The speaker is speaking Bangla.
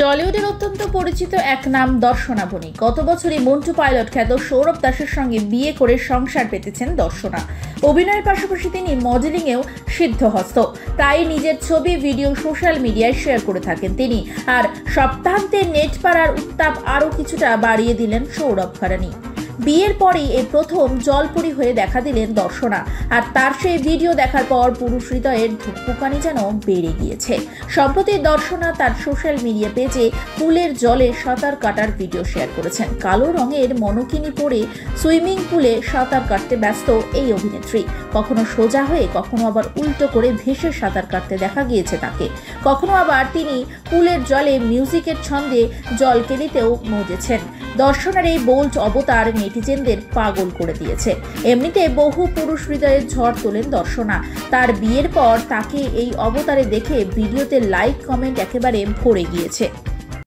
টলিউডের অত্যন্ত পরিচিত এক নাম দর্শনা বণিক। গত বছরই মন্টু পাইলট খ্যাত সৌরভ দাসের সঙ্গে বিয়ে করে সংসার পেতেছেন দর্শনা। অভিনয়ের পাশাপাশি তিনি মডেলিংয়েও সিদ্ধহস্ত। প্রায় নিজের ছবি ভিডিও সোশ্যাল মিডিয়ায় শেয়ার করে থাকেন তিনি। আর সপ্তাহান্তে নেট পাড়ার উত্তাপ আরও কিছুটা বাড়িয়ে দিলেন সৌরভ ঘরানি। বিয়ের পরেই এই প্রথম জলপরি হয়ে দেখা দিলেন দর্শনা। আর তার সেই ভিডিও দেখার পর পুরুষ হৃদয়ের ধুকপুকানি যেন বেড়ে গিয়েছে। সম্প্রতি দর্শনা তার সোশ্যাল মিডিয়া পেজে পুলের জলে সাঁতার কাটার ভিডিও শেয়ার করেছেন। কালো রঙের মনোকিনি পরে সুইমিং পুলে সাঁতার কাটতে ব্যস্ত এই অভিনেত্রী। কখনো সোজা হয়ে কখনো আবার উল্টো করে ভেসে সাঁতার কাটতে দেখা গিয়েছে তাকে। কখনো আবার তিনি পুলের জলে মিউজিকের ছন্দে জল কেলিতেও মজেছেন। দর্শনার এই বোল্ড অবতার নেটিজেনদের পাগল করে দিয়েছে। এমনিতে বহু পুরুষ হৃদয়ের ঝড় তোলেন দর্শনা। তার বিয়ের পর তাকে এই অবতারে দেখে ভিডিওতে লাইক কমেন্ট একেবারে ভরে গিয়েছে।